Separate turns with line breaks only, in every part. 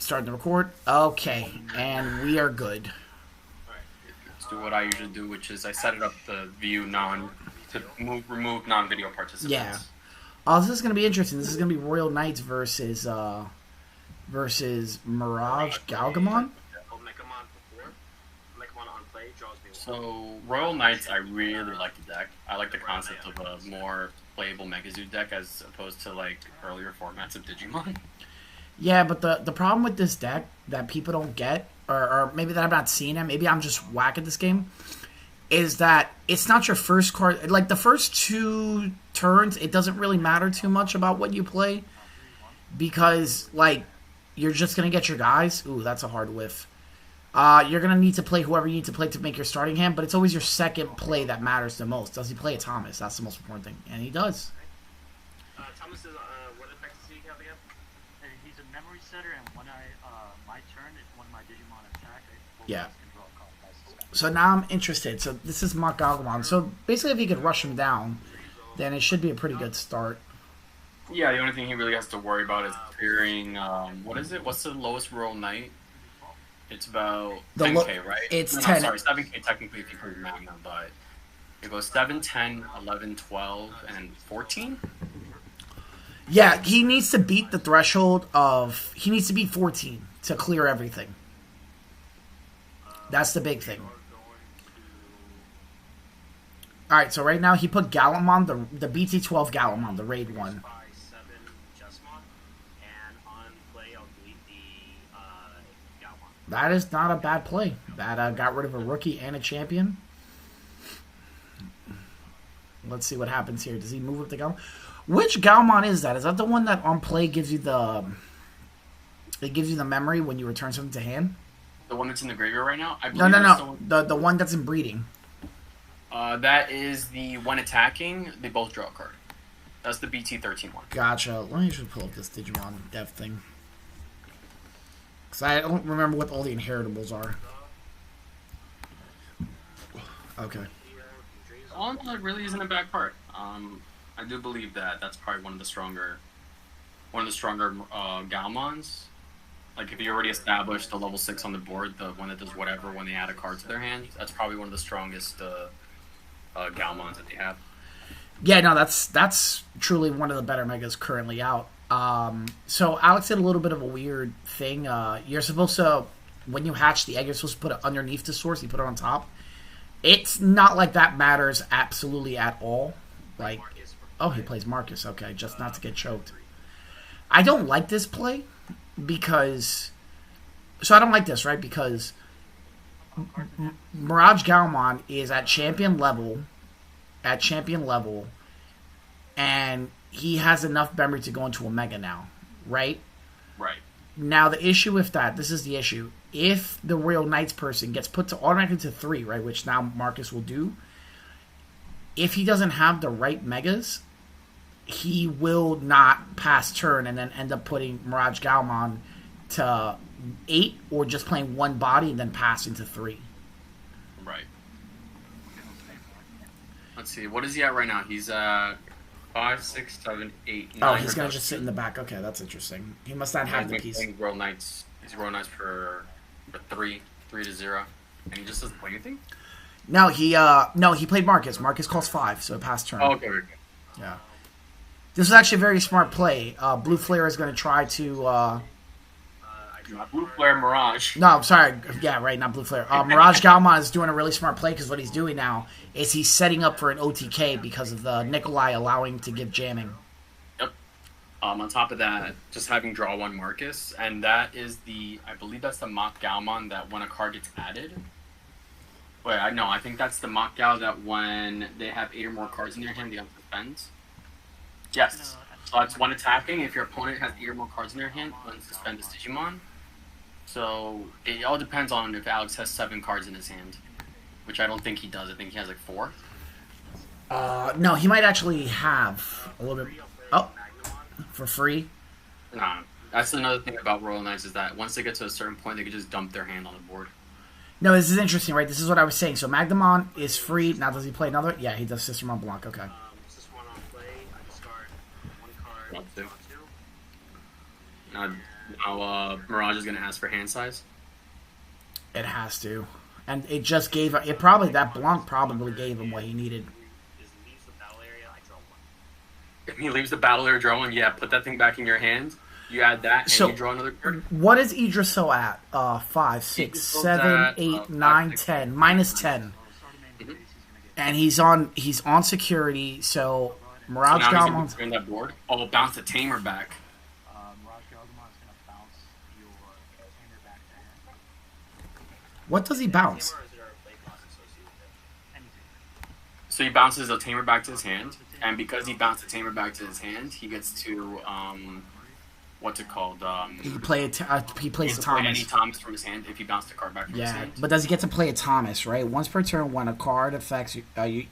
Starting to record. Okay, and we are good.
Alright, let's do what I usually do, which is I set it up to remove non-video participants.
Yeah. This is going to be interesting. This is going to be Royal Knights versus MirageGaogamon.
So Royal Knights, I really like the deck. I like the concept of a more playable Megazoo deck as opposed to like earlier formats of Digimon.
Yeah, but the problem with this deck that people don't get, or maybe that I'm not seeing it, maybe I'm just whack at this game, is that it's not your first card. Like, the first two turns, it doesn't really matter too much about what you play, because, like, you're just going to get your guys. Ooh, that's a hard whiff. You're going to need to play whoever you need to play to make your starting hand, but it's always your second play that matters the most. Does he play a Thomas? That's the most important thing. And he does.
Thomas is, what effects does he have again? He's a memory setter, and when my turn, if one of my Digimon attack,
yeah. So now I'm interested. So this is MirageGaogamon. So basically, if he could rush him down, then it should be a pretty good start.
Yeah, the only thing he really has to worry about is clearing, what is it? What's the lowest Royal Knight? It's about 10k, right?
It's
no,
10.
Sorry, 7k technically if you put Magna, but it goes 7, 10, 11, 12, and 14?
Yeah, he needs to beat the threshold of... He needs to beat 14 to clear everything. That's the big thing. Alright, so right now he put Gallimon, the BT12 Gallimon, the raid one. That is not a bad play. That got rid of a rookie and a champion. Let's see what happens here. Does he move up the Gallimon? Which Gallimon is that? Is that the one that on play gives you the... It gives you the memory when you return something to hand?
The one that's in the graveyard right now?
No. The one that's in breeding.
That is the when attacking, they both draw a card. That's the BT13 one.
Gotcha. Let me just pull up this Digimon dev thing. Because I don't remember what all the inheritables are. Okay.
That really isn't a bad card. I do believe that that's probably one of the stronger Galmons. Like, if you already established the level 6 on the board, the one that does whatever when they add a card to their hand, that's probably one of the strongest Galmons that they have.
Yeah, no, that's truly one of the better megas currently out. So Alex did a little bit of a weird thing. You're supposed to, when you hatch the egg, you're supposed to put it underneath the source. You put it on top. It's not like that matters absolutely at all. Like, oh, he plays Marcus. Okay, just not to get choked. I don't like this play because... So I don't like this, right? Because MirageGaogamon is at champion level, and he has enough memory to go into Omega now, right?
Right.
Now, the issue with that, this is the issue. If the Royal Knights person gets put to automatically to 3, right, which now Marcus will do, if he doesn't have the right megas, he will not pass turn and then end up putting MirageGaogamon to 8 or just playing one body and then pass into 3.
Right. Let's see. What is he at right now? He's at 5, 6, 7, 8, 9.
Oh, he's going to just sit in the back. Okay, that's interesting. He must not have the piece.
He's Royal Knights. He's Royal Knights for 3 to 0. And he just doesn't play anything?
No, he played Marcus. Marcus calls 5, so it passed turn.
Oh, okay.
Yeah. This is actually a very smart play. Blue Flare is going to try to...
Blue Flare Mirage.
No, sorry. Yeah, right, not Blue Flare. MirageGaogamon is doing a really smart play because what he's doing now is he's setting up for an OTK because of the Nikolai allowing to give jamming.
Yep. On top of that, just having draw 1 Marcus, and that is I believe that's the MirageGaogamon that when a card gets added... Wait, I think that's the MirageGao that when they have 8 or more cards in their hand, they have to defend. Yes. So that's one attacking. If your opponent has 8 or more cards in their hand, you can suspend this Digimon. So it all depends on if Alex has 7 cards in his hand, which I don't think he does. I think he has like 4.
No, he might actually have a little bit. Oh, for free.
Nah, that's another thing about Royal Knights is that once they get to a certain point, they can just dump their hand on the board.
No, this is interesting, right? This is what I was saying. So Magnamon is free. Now, does he play another? Yeah, he does Sister Mont Blanc. Okay.
Is this one on play? I discard 1 card.
Want to. Now, Mirage is gonna ask for hand size.
It has to. And it just gave it probably that Blanc probably gave him what he needed.
Is leaves the battle area. I draw one.
If he leaves the battle area drawing, yeah, put that thing back in your hand. You add that, and
So-
you draw another card.
What is Idrisil at? 5, 6,
Idrisil's
7,
at,
8,
5,
9,
6.
10. Minus 10. And he's on security, so
So
Mirage
now he's gonna
Galmon's
be clearing that board. Oh, bounce the tamer back.
MirageGaogamon is gonna bounce your tamer back to hand.
what does he bounce?
Tamer, or is there a play cost associated with it? Anything.
So he bounces the tamer back to his hand, and because he bounced the tamer back to his hand, he gets to what's it called?
He plays
He gets to play any
Thomas.
Thomas from his hand if he bounced a card back from his
Yeah,
hand.
but does he get to play a Thomas, right? Once per turn, when a card affects to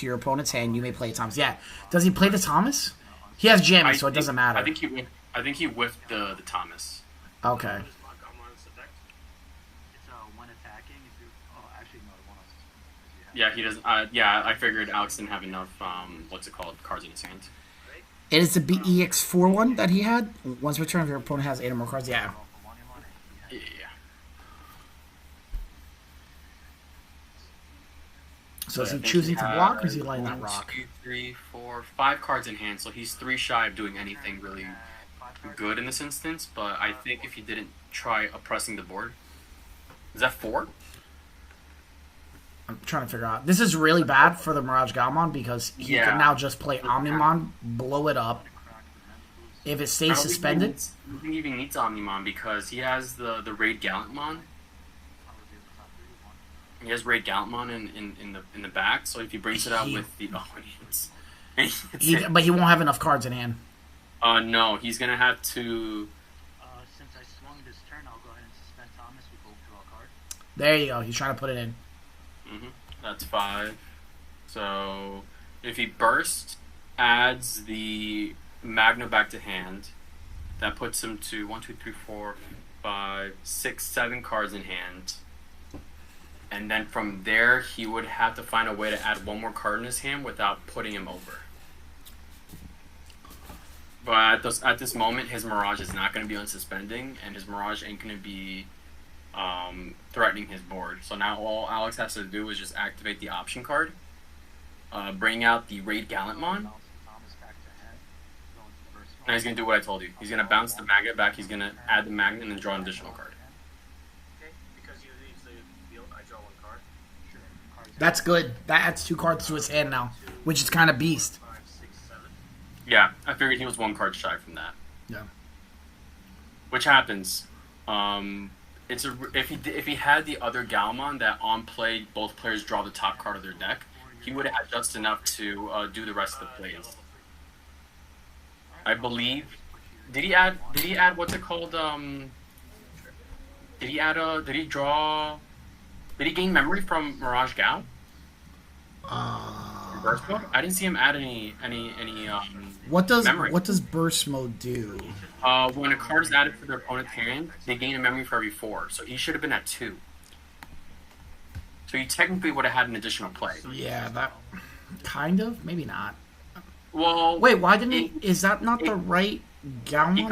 your opponent's hand, you may play a Thomas. Yeah. Does he play the Thomas? He has jamming, so it doesn't matter.
I think he whiffed the Thomas.
Okay.
What is MirageGaogamon's effect? It's when attacking. If you actually no, it won't.
Yeah, he doesn't. Yeah, I figured Alex didn't have enough. What's it called? Cards in his hand.
It is the BEX4 one that he had. Once per turn, if your opponent has 8 or more cards, yeah.
Yeah.
So is
I
he
think
choosing to block, or is he
has
letting that
1,
rock?
2, 3, 4, 5 cards in hand, so he's 3 shy of doing anything really good in this instance. But I think if he didn't try oppressing the board, is that 4?
I'm trying to figure out. This is really bad for the MirageGaomon because he
Yeah.
can now just play Omnimon, blow it up. If it
I
stays
don't
suspended,
think he even needs Omnimon because he has the Raid Gallantmon. He has Raid Gallantmon in the back, so if he brings it out with the
but he won't have enough cards in hand.
no, he's gonna have to.
Since I swung this turn, I'll go ahead and suspend Thomas. We both draw a card.
There you go. He's trying to put it in.
That's 5. So if he burst, adds the Magna back to hand, that puts him to 1, 2, 3, 4, 5, 6, 7 cards in hand. And then from there, he would have to find a way to add 1 more card in his hand without putting him over. But at this moment, his Mirage is not going to be unsuspending, and his Mirage ain't going to be threatening his board. So now all Alex has to do is just activate the option card, bring out the Raid Gallantmon.
Bounce Thomas back to hand. Go into first
Now he's going to do what I told you. He's going to bounce the Magnet back, he's going to add the Magnet, and then draw an additional card.
Okay, because you leave the field, I draw 1 card. Sure.
That's good. That adds 2 cards to his hand now, which is kind of beast.
5, 6, 7.
Yeah, I figured he was 1 card shy from that.
Yeah.
Which happens. If he had the other Galmon that on play both players draw the top card of their deck, he would have had just enough to do the rest of the plays. I believe. Did he add what's it called? Did he add did he draw? Did he gain memory from Mirage Gao? Burst mode? I didn't see him add any
What does
memory.
burst mode do?
When a card is added to their opponent's hand, they gain a memory for every 4. So he should have been at 2. So he technically would have had an additional play.
Yeah, that kind of, maybe not.
Well,
Wait, why didn't he? Is that not the right Galmon?
he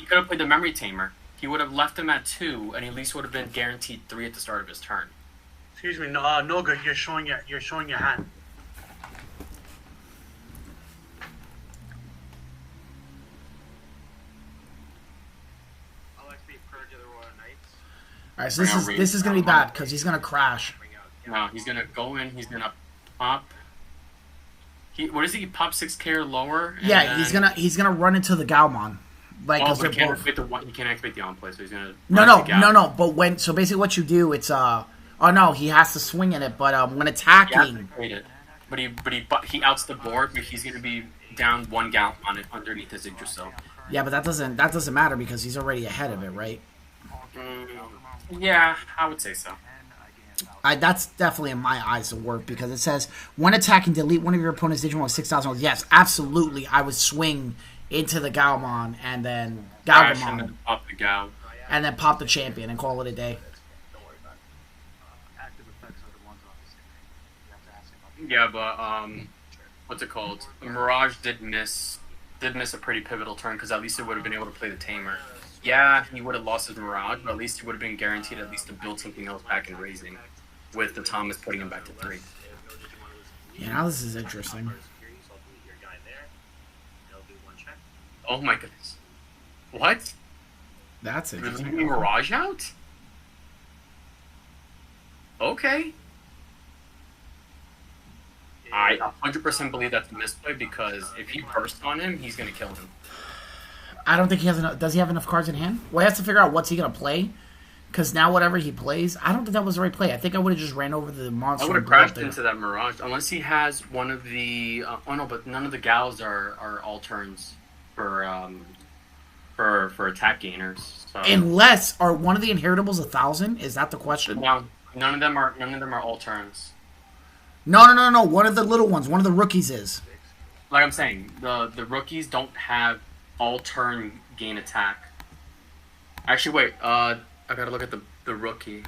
could have played the memory tamer. He would have left him at 2, and he at least would have been guaranteed 3 at the start of his turn.
Excuse me, Noga, you're showing your hand.
All right, so this is gonna be bad because he's gonna crash.
No, he's gonna go in. He's gonna pop. What is he? Pop 6K or lower? And
Yeah,
then,
he's gonna run into the Galmon, like because
but
they're
he
both.
can't activate the on play, so he's gonna.
No. But so basically, what you do, it's oh no, he has to swing in it. But when attacking,
But he outs the board, but he's gonna be down 1 Galmon on it underneath his Yggdrasil.
yeah, but that doesn't matter because he's already ahead of it, right?
Yeah, I would say so.
That's definitely in my eyes a work because it says when attacking, delete one of your opponent's Digimon with 6,000. Yes, absolutely. I would swing into the Galmon and then
Crash and
Galgamon
then pop the Gao.
and then pop the champion and call it a day.
Active effects are the ones obviously. You have to ask him about.
Yeah, but what's it called? Mirage did miss a pretty pivotal turn because at least it would have been able to play the tamer. yeah, he would have lost his Mirage, but at least he would have been guaranteed at least to build something else back in Raising, with the Thomas putting him back to 3.
Yeah, now this is interesting.
Oh my goodness. What?
That's
There's
interesting.
a Mirage out? Okay. I 100% believe that's a misplay because if he bursts on him, he's going to kill him.
I don't think he has enough. Does he have enough cards in hand? Well, he has to figure out what's he going to play. Because now whatever he plays, I don't think that was the right play. I think I would have just ran over the monster.
I would have crashed into that Mirage. Unless he has one of the... oh no, but none of the Gals are all turns for attack gainers. So.
Unless, are one of the inheritables 1,000? Is that the question?
No, none of them are all turns.
No. One of the little ones. One of the rookies is.
Like I'm saying, the rookies don't have all turn gain attack. Actually, wait. I gotta look at the rookie.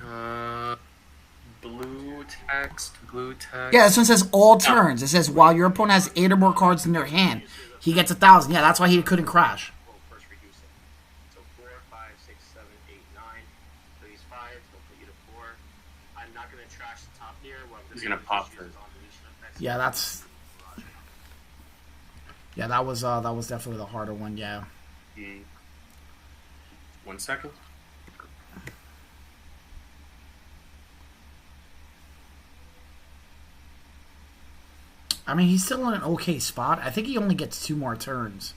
Blue text.
Yeah, this one says all turns. It says while your opponent has 8 or more cards in their hand, he gets 1,000. Yeah, that's why he couldn't crash.
So 4, 5, 6, 7, 8, 9. So he's 5. He'll put you to 4. I'm not gonna trash the top here.
He's gonna pop for.
Yeah, that's. Yeah, that was definitely the harder one. Yeah.
1 second.
I mean, he's still in an okay spot. I think he only gets 2 more turns.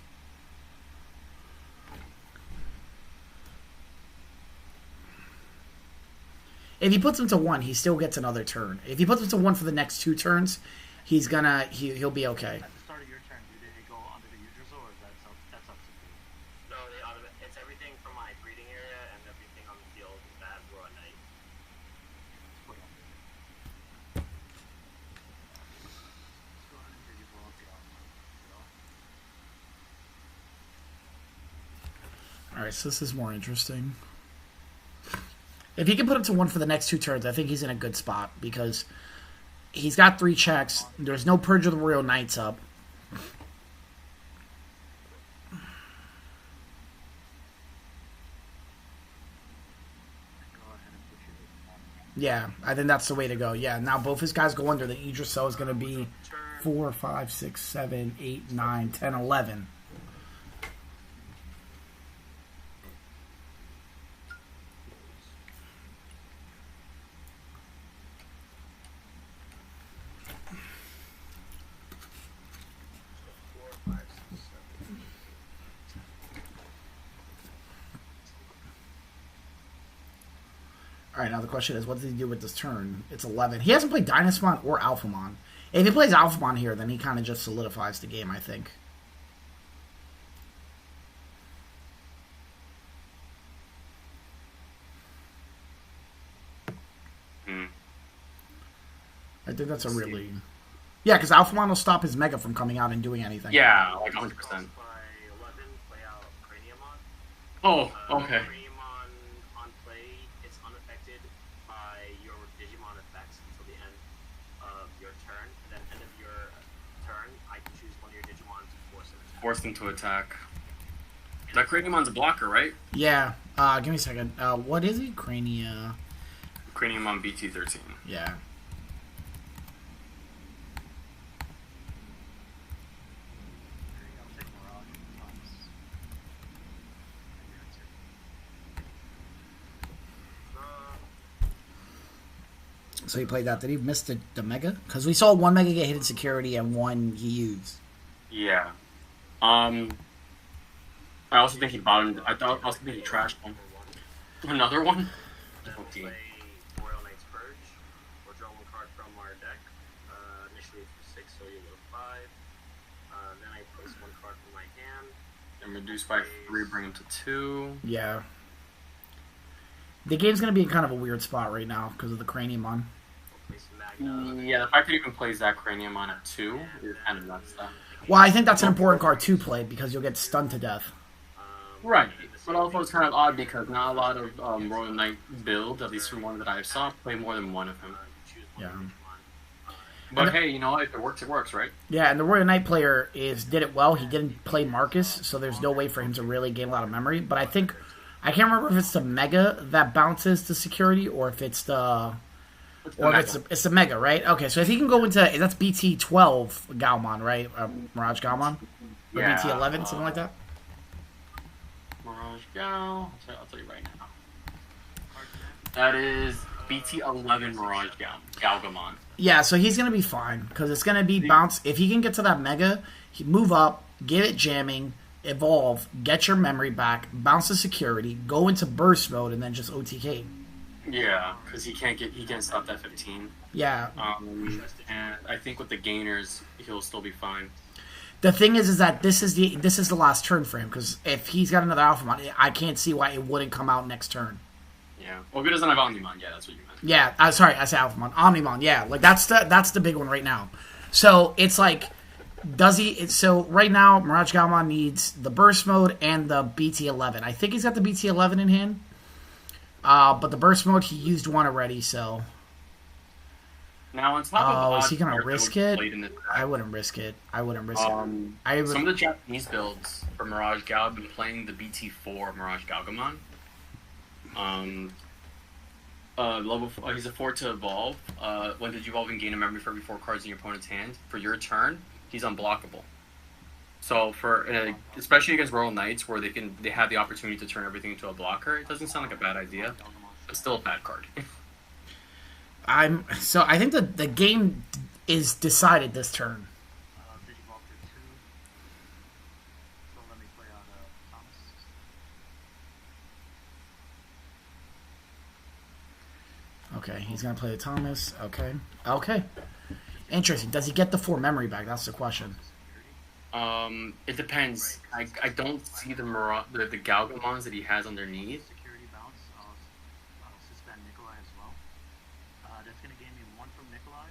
If he puts him to 1, he still gets another turn. If he puts him to 1 for the next 2 turns, he'll be okay.
At the start of your turn, do they go under the users or is that's up to you? No, it's everything from my breeding area and everything on the field that we're on night.
Alright, so this is more interesting. If he can put him to 1 for the next 2 turns, I think he's in a good spot because he's got 3 checks. There's no Purge of the Royal Knights up. Yeah, I think that's the way to go. Yeah, now both his guys go under. The Idris cell is going to be 4, 5, 6, 7, 8, 9, 10, 11. Alright, now the question is, what does he do with this turn? It's 11. He hasn't played Dynasmon or Alphamon. If he plays Alphamon here, then he kind of just solidifies the game, I think. I think that's a really... Yeah, because Alphamon will stop his Mega from coming out and doing anything.
Yeah, like 100%. Oh, okay. Force them to attack. That Craniumon's a blocker, right?
Yeah. Give me a second. What is he? Craniumon
BT13.
Yeah. So he played that. Did he miss the Mega? Because we saw 1 Mega get hit in security and 1 he used.
Yeah. I also think he bottomed. I also think he trashed one. Another one? Okay.
Royal Knight's Purge. We'll draw 1 card from our deck. Initially it's 6, so you go 5. Then I place 1 card from my hand.
And reduce by 3, bring him to 2.
Yeah. The game's going to be in kind of a weird spot right now because of the Craniumon.
Yeah, the fact that you can play Zach Craniumon at 2 is kind of nuts, though.
Well, I think that's an important card to play because you'll get stunned to death.
Right. But also it's kind of odd because not a lot of Royal Knight builds, at least from one that I saw, play more than 1 of him.
Yeah.
But hey, you know, if it works, right?
Yeah, and the Royal Knight player did it well. He didn't play Marcus, so there's no way for him to really gain a lot of memory. But I think I can't remember if it's the Mega that bounces to security or if it's the... Or if it's the Mega, right? Okay, so if he can go into... That's BT12 Gaomon, right? Mirage Gaomon? Or
Yeah,
BT11, something like that?
Mirage Gal. I'll tell you right now. That is BT11 Mirage Gaogamon.
Yeah, so he's going to be fine, because it's going to be bounce. If he can get to that Mega, he move up, get it jamming, evolve, get your memory back, bounce to security, go into burst mode, and then just OTK.
Yeah, because he can't stop that 15.
Yeah.
And I think with the gainers, he'll still be fine.
The thing is that this is the last turn for him, because if he's got another Alphamon, I can't see why it wouldn't come out next turn.
Yeah. Well, if he doesn't have Omnimon, yeah, that's what you meant.
Yeah, sorry, I said Alphamon. Omnimon, yeah. Like, that's the big one right now. So, it's like, so right now, Mirage Gaomon needs the burst mode and the BT11. I think he's got the BT11 in hand. But the burst mode, he used one already, so...
Now, on top of
is he going to risk it? I wouldn't risk it. Some
of the Japanese builds for Mirage Gal have been playing the BT4 Mirage Gaogamon. He's a 4 to evolve. When did you evolve and gain a memory for every 4 cards in your opponent's hand? For your turn, he's unblockable. So for especially against Royal Knights, where they have the opportunity to turn everything into a blocker, it doesn't sound like a bad idea. It's still a bad card.
I think the game is decided this turn. Okay, he's gonna play the Thomas. Okay. Interesting. Does he get the 4 memory back? That's the question.
It depends. I don't see the Gaogamons that he has underneath.
Security bounce. I'll suspend Nikolai as well. That's going to gain me 1 from Nikolai,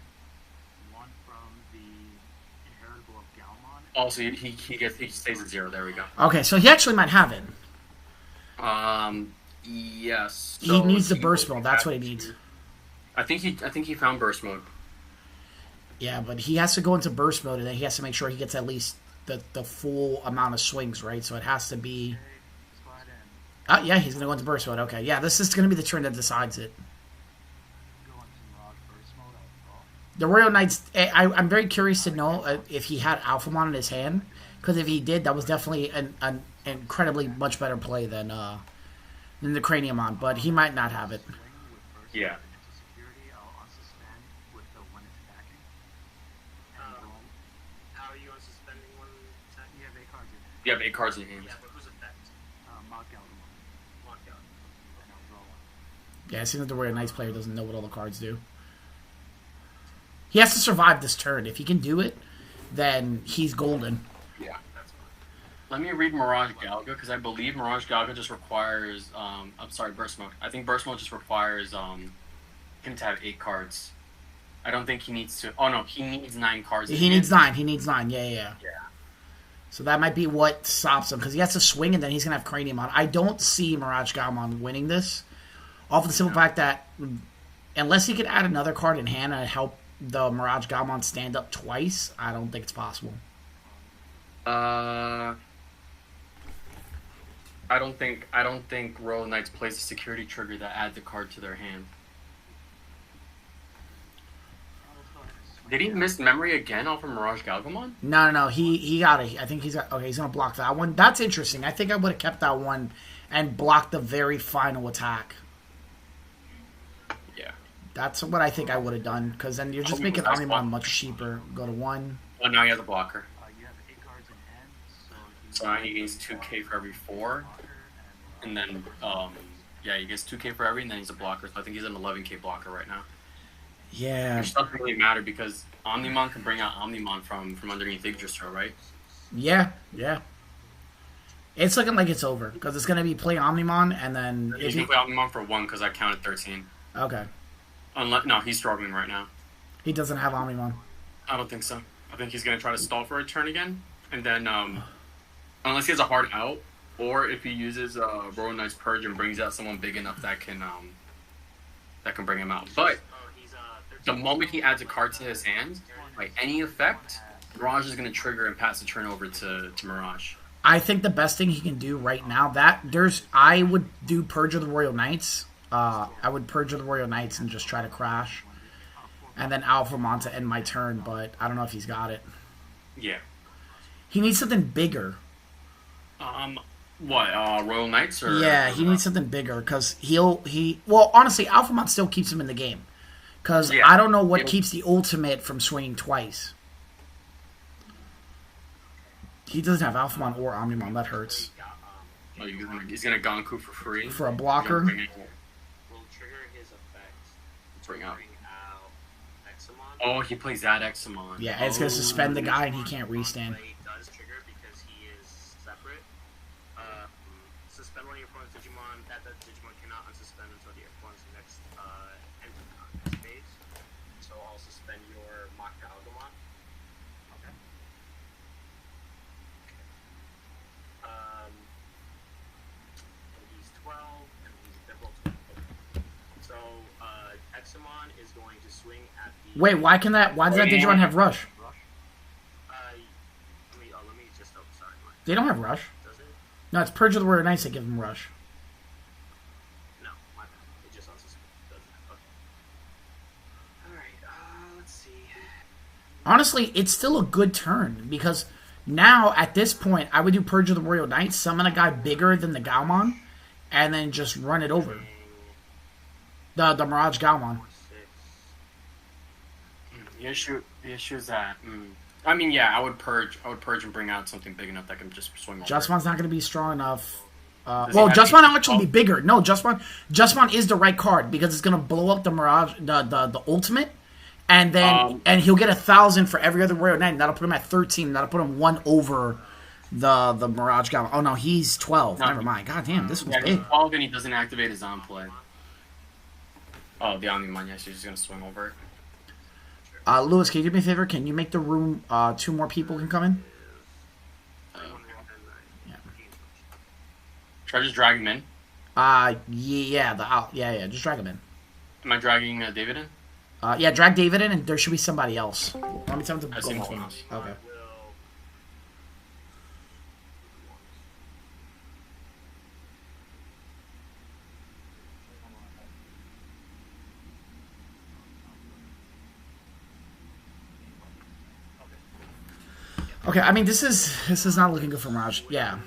1 from the inheritable of Galmon.
Also, he stays at 0. There we go.
Okay, so he actually might have it.
Yes.
He needs the burst mode. That's what he needs.
I think he found burst mode.
Yeah, but he has to go into burst mode, and then he has to make sure he gets at least the full amount of swings, right? So it has to be... yeah, he's going to go into burst mode. Okay, yeah, this is going to be the turn that decides it. The Royal Knights... I'm very curious to know if he had Alphamon in his hand, because if he did, that was definitely an incredibly much better play than the Craniumon, but he might not have it.
Yeah. You have 8 cards in hand.
Yeah, but who's effect?
Yeah, it seems like the Royal Knights player doesn't know what all the cards do. He has to survive this turn. If he can do it, then he's golden.
Yeah. Let me read Mirage Galga, because I believe Mirage Galga just requires... burst mode. I think burst mode just requires him to have 8 cards. I don't think he needs to... Oh, no, he needs 9 cards.
He needs 9. Yeah. So that might be what stops him, because he has to swing, and then he's going to have Craniumon. I don't see Mirage Gaomon winning this, off of the simple fact that unless he could add another card in hand and help the Mirage Gaomon stand up twice, I don't think it's possible.
I don't think Royal Knights plays a security trigger that adds a card to their hand. Did he miss memory again off of Mirage Gaogamon?
No. He got it. I think he's got... Okay, he's going to block that one. That's interesting. I think I would have kept that one and blocked the very final attack.
Yeah.
That's what I think I would have done, because then you're just making Omnimon much cheaper. Go to 1.
Oh, now he has a blocker.
You have 8 cards in hand,
so now he gains 2k for every 4. And then, he gets 2k for every, and then he's a blocker. So I think he's an 11k blocker right now.
Yeah.
Which doesn't really matter, because Omnimon can bring out Omnimon from underneath Yggdrasil, right?
Yeah. It's looking like it's over, because it's going to be play Omnimon, and then...
He's going to play Omnimon for 1, because I counted 13.
Okay.
No, he's struggling right now.
He doesn't have Omnimon.
I don't think so. I think he's going to try to stall for a turn again, and then, unless he has a hard out, or if he uses Royal Knight's Purge and brings out someone big enough that can bring him out. But the moment he adds a card to his hand, like any effect, Mirage is going to trigger and pass the turn over to Mirage.
I think the best thing he can do right now, I would do Purge of the Royal Knights. I would Purge of the Royal Knights and just try to crash. And then Alphamon to end my turn, but I don't know if he's got it.
Yeah.
He needs something bigger.
What, Royal Knights? Or
yeah, he needs something bigger, because well, honestly, Alphamon still keeps him in the game. Because I don't know what keeps the ultimate from swinging twice. He doesn't have Alphamon or Omnimon, that hurts.
Oh, he's gonna Gonku for free?
For a blocker?
Will trigger his effect.
Bring out.
Examon.
Oh, he plays that Examon.
Yeah, it's gonna suspend the guy and he can't restand.
Does trigger because he is separate. Suspend one of your opponent's Digimon. That Digimon cannot unsuspend until the opponent's next phase. So I'll suspend your MirageGaogamon. Okay. And he's 12, and they're both 12. So Examon is going to swing at the.
Wait, why does that Digimon have Rush?
Let me just. Oh, sorry.
They don't have Rush.
Does it?
No, it's Purge of the Royal Knights that give them Rush.
No, my bad. It just unsuspended. Doesn't it? Okay. Alright, let's see.
Honestly, it's still a good turn, because now, at this point, I would do Purge of the Royal Knights, summon a guy bigger than the Gaomon, and then just run it over. The MirageGaomon.
The issue is that I mean, yeah, I would purge and bring out something big enough that can just swing over.
Justmon's not going to be strong enough. Well, Justmon will actually be bigger. No, Justmon is the right card, because it's going to blow up the Mirage, the ultimate, and then and he'll get 1,000 for every other Royal Knight, and that'll put him at 13. That'll put him one over the MirageGaomon. Oh no, he's 12. Never mind. God damn, this one's big.
He's 12 and he doesn't activate his on play. Oh, the Omnimon, yes, he's just going to swing over it.
Lewis, can you do me a favor? Can you make the room 2 more people can come in?
Yeah. Should I just drag him in?
Yeah, just drag him in.
Am I dragging David in?
Yeah, drag David in, and there should be somebody else. Let me tell him to go
no one else.
Okay. Okay, I mean, this is not looking good for Mirage. Yeah.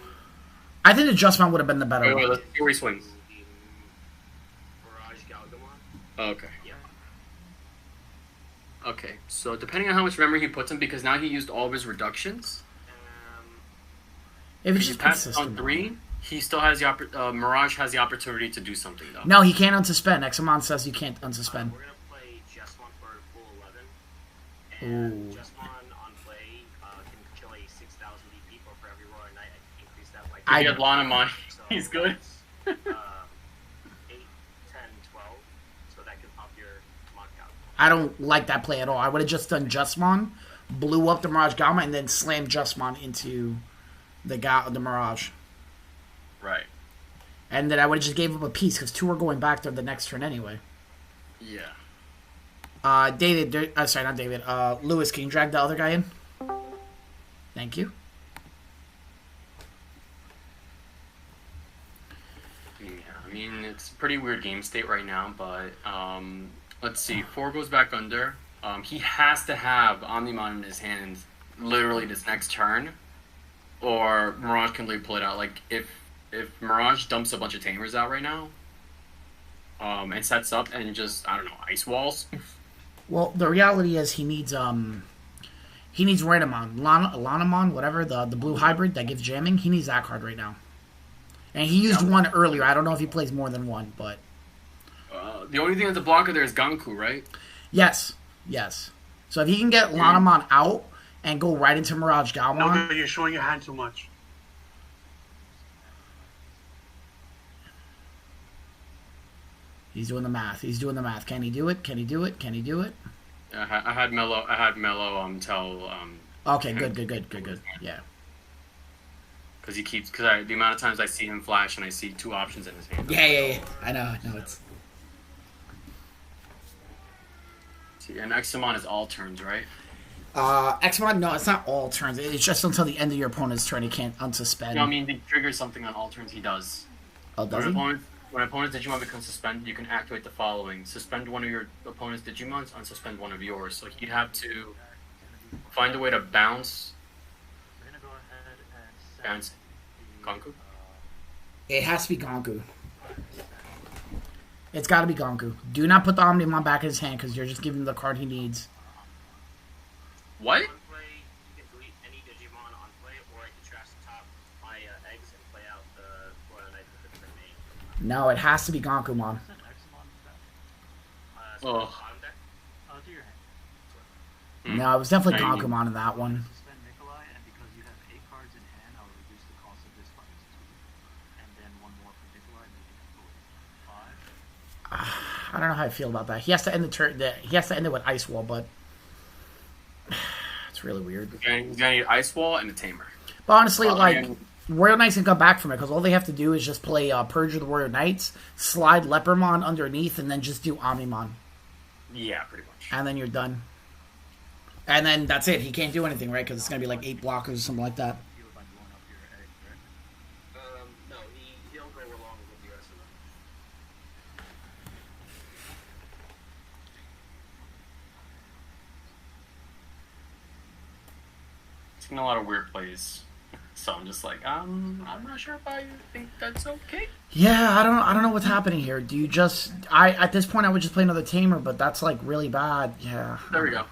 I think the Justmon would have been the better
Wait,
one.
let's see where he swings.
MirageGaogamon.
Oh, okay.
Yeah.
Okay, so depending on how much memory he puts in, because now he used all of his reductions.
If
If
it's
he
just
passes
consistent.
on 3, he still has the Mirage has the opportunity to do something, though.
No, he can't unsuspend. Examon says you can't unsuspend.
We're gonna play Justmon for full 11.
Ooh.
And Justmon on play can kill a 6,000 DP, but for every Royal Knight, I can increase that by.
If he had Lanamon,
So
he's good.
that's, 8, 10, 12. So that can pop your knockout.
I don't like that play at all. I would have just done Justmon, blew up the MirageGaomon, and then slammed Justmon into the Mirage.
Right.
And then I would have just gave him a piece, because 2 are going back there the next turn anyway.
Yeah.
David, sorry, not David. Lewis, can you drag the other guy in? Thank you.
Yeah, I mean, it's a pretty weird game state right now, but let's see. 4 goes back under. He has to have Omnimon in his hands literally this next turn, or Mirage can pull it out. Like, if Mirage dumps a bunch of Tamers out right now, and sets up and just, I don't know, ice walls.
Well, the reality is he needs Renamon, Lanamon, whatever, the blue hybrid that gives jamming. He needs that card right now. And he used one earlier. I don't know if he plays more than one, but
The only thing that's a blocker there is Ganku, right?
yes. So if he can get Lanamon out and go right into MirageGaomon.
No, you're showing your hand too much.
He's doing the math. Can he do it?
I had Mello tell
Okay, good. Yeah.
because he keeps the amount of times I see him flash and I see 2 options in his hand.
Yeah. I know. It's
See, and Examon is all turns, right?
Xmon, no, it's not all turns. It's just until the end of your opponent's turn. He can't unsuspend.
No, I mean, he triggers something on all turns. He does.
Oh, does he?
When an opponent's Digimon becomes suspended, you can activate the following: suspend one of your opponent's Digimons, unsuspend one of yours. So he'd have to find a way to bounce Gonku.
It has to be Gonku. It's got to be Gonku. Do not put the Omnimon back in his hand because you're just giving him the card he needs.
What?
On play, you can delete any Digimon on play, or I can trash the top my eggs and play out the Royal Knight with the main.
No, it has to be Gonkumon.
So
Oh.
bottom deck.
Do your hand.
No, it was definitely
Right.
Gonkumon in that one.
Suspend Nikolai, and because you have 8 cards in hand, I'll reduce the cost of this by 2. And then one more for Nikolai, making it 5.
I don't know how I feel about that. He has to end the turn. He has to end it with Ice Wall, but it's really weird.
And he's gonna need Ice Wall and a Tamer.
But honestly, like,
and-
Royal Knights can come back from it because all they have to do is just play Purge of the Royal Knights, slide Lepermon underneath, and then just do Omnimon,
Yeah, pretty much.
and then you're done. And then that's it. He can't do anything, right? Because it's gonna be like 8 blockers or something like that.
Heal by blowing up your egg, right?
No, he'll go along with the rest of them.
It's been a lot of weird plays. So I'm just like, I'm not sure if I think that's okay.
Yeah, I don't know what's happening here. Do you just at this point I would just play another Tamer, but that's like really bad. Yeah.
There we go.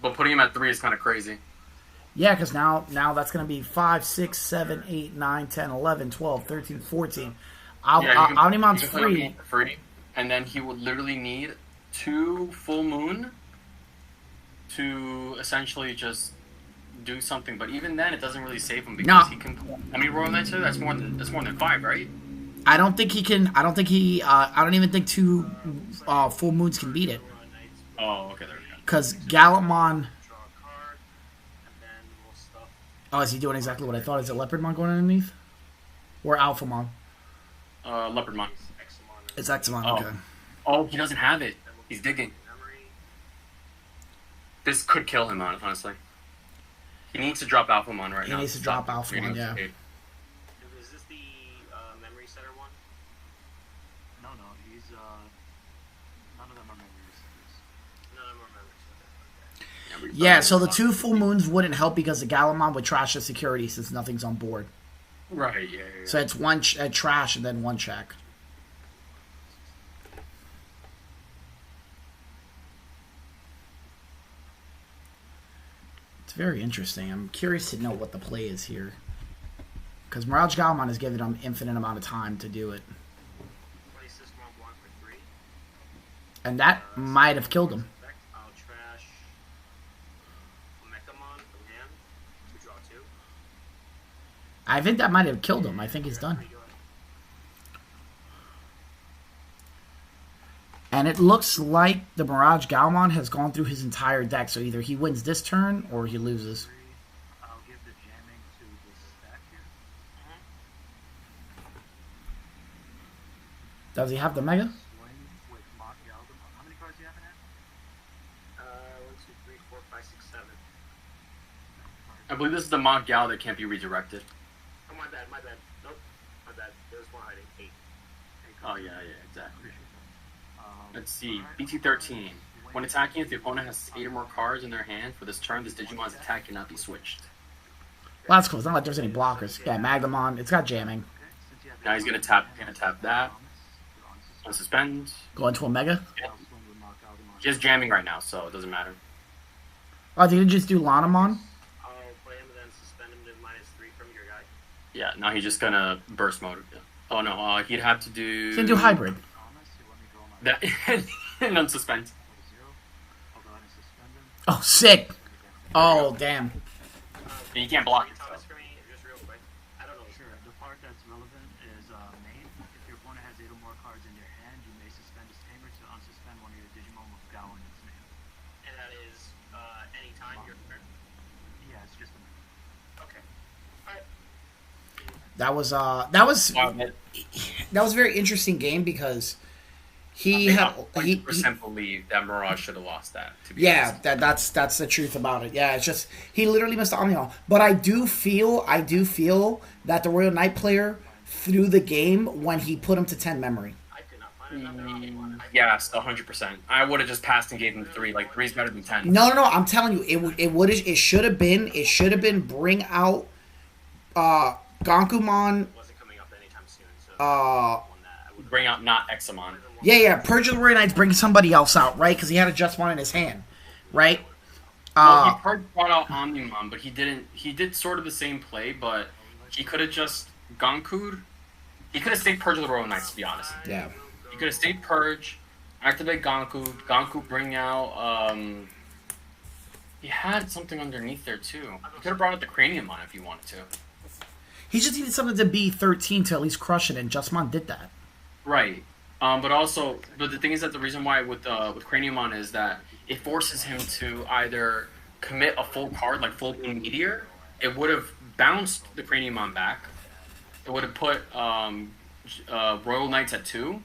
But putting him at 3 is kind of crazy.
Yeah, because now that's going to be 5, 6, 7, 8, 9, 10, 11, 12, 13, 14. Omnimon's
you can play
free.
Omnimon for free. And then he would literally need 2 full moon to essentially just do something. But even then, it doesn't really save him because
No.
he can. I mean, Royal Knights, that's more than 5, right?
I don't think he can. I don't even think 2 full moons can beat it.
Royal Knights,
Oh, okay, there we go.
Because Gallantmon.
draw a card, and then we'll stuff.
Oh, is he doing exactly what I thought? Is it Leopardmon going underneath? Or Alphamon?
Leopardmon.
Examon.
It's Examon,
Oh.
okay.
Oh, he doesn't have it. He's digging.
Memory.
This could kill him, honestly. He needs to drop Alphamon right
He
now.
needs to drop Alphamon, yeah.
Is this the memory setter one?
No, he's, none of them are memories.
No, I remember. Okay.
Yeah, so the 2 full moons wouldn't help because the Gallantmon would trash the security since nothing's on board.
Right, yeah.
So it's one trash and then 1 check. It's very interesting. I'm curious to know what the play is here. Because MirageGaogamon has given him infinite amount of time to do it.
Place this one for 3.
And that might have killed him.
I'll trash Mechamon from hand to draw 2.
I think that might have killed him. I think he's done. And it looks like the MirageGaogamon has gone through his entire deck, so either he wins this turn or he loses.
I'll give the jamming to this stack here.
Does he have the Mega?
Swing with Mock Galgamon. How many cards do you have in hand?
1, 2, 3, 4, 5, 6, 7.
I believe this is the Mont Gal that can't be redirected.
Oh, my bad. Nope. My bad. There's one hiding. 8.
Oh, yeah, exactly.
Um,
Let's see. BT13. When attacking, if the opponent has 8 or more cards in their hand for this turn, this Digimon's attack cannot be switched.
Well, that's cool. It's not like there's any blockers. Yeah, Magnemon. It's got jamming.
since you have
Now he's gonna tap that. Unsuspend.
Go into a Mega.
Yeah. He has jamming right now, so it doesn't matter.
Oh, did you just do Lanamon?
I'll play him and then suspend him to -3 from your guy.
Yeah, now he's just gonna burst mode. Oh no, he'd have to do.
He's gonna do Hybrid.
That and unsuspend.
Oh, sick. Oh, damn.
And you can't block it.
Thomas, for me, just real quick. I don't know.
Sure. The part that's relevant is main. If your opponent has 8 or more cards in your hand, you may suspend his tamer to unsuspend one of your Digimon with Gao in its name.
And that is anytime your turn.
Yeah, it's just a minute.
Okay. Alright.
That was a very interesting game because he
I
had
100% believe that Mirage should have lost that. To be
yeah,
honest.
that's the truth about it. Yeah, it's just he literally missed the Omnion. But I do feel that the Royal Knight player threw the game when he put him to 10 memory.
I could not find another one.
Yes, 100%. I would have just passed and gave him 3. Like 3's better than 10.
No. I'm telling you, it should have been bring out Gankumon.
Wasn't coming up anytime soon. So
Uh,
one that I would
Bring out not Examon.
Yeah. Purge of the Royal Knights, bring somebody else out, right? Because he had a just one in his hand, right?
Well, he brought out Omnimon, but he didn't. He did sort of the same play, but he could have just Gonku'd. He could have stayed Purge of the Royal Knights, to be honest.
Yeah.
He could have stayed Purge, activate Gonku bring out. He had something underneath there too. He could have brought out the Craniumon if he wanted to.
He just needed something to be 13 to at least crush it, and Justmon did that.
Right. But the thing is that the reason why with Craniumon is that it forces him to either commit a full card, like full Bloom Meteor. It would have bounced the Craniumon back. It would have put Royal Knights at 2,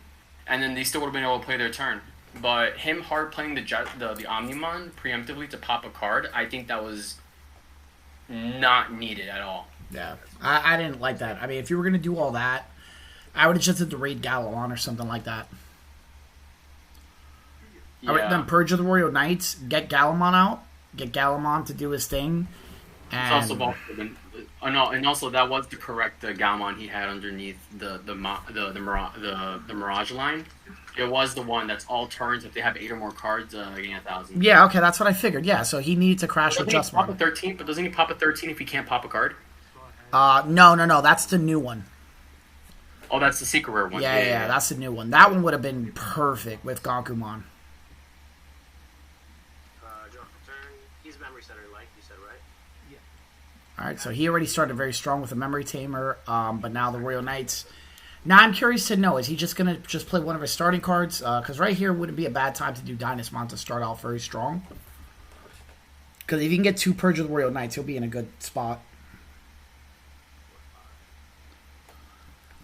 and then they still would have been able to play their turn. But him hard playing the Omnimon preemptively to pop a card, I think that was not needed at all.
Yeah. I didn't like that. I mean, if you were going to do all that, I would have just had to raid Galilon or something like that.
Yeah.
I would then Purge of the Royal Knights, get Galamon out, get Galamon to do his thing. And
It's also no, and also that was the correct Galmon he had underneath the Mirage line. It was the one that's all turns. If they have 8 or more cards, getting 1,000.
yeah, okay, that's what I figured. Yeah, so he needed to crash with
Doesn't he pop a
Justmon.
13? But doesn't he pop a 13 if he can't pop a card?
No, that's the new one.
Oh, that's the secret rare one.
Yeah, that's the new one. That one would have been perfect with Gankumon.
John, turn. He's memory center, like you said, right?
All right, so he already started very strong with a Memory Tamer, but now the Royal Knights. Now I'm curious to know, is he just going to just play one of his starting cards? Because right here wouldn't be a bad time to do Dynasmon to start off very strong. Because if he can get 2 Purge of the Royal Knights, he'll be in a good spot.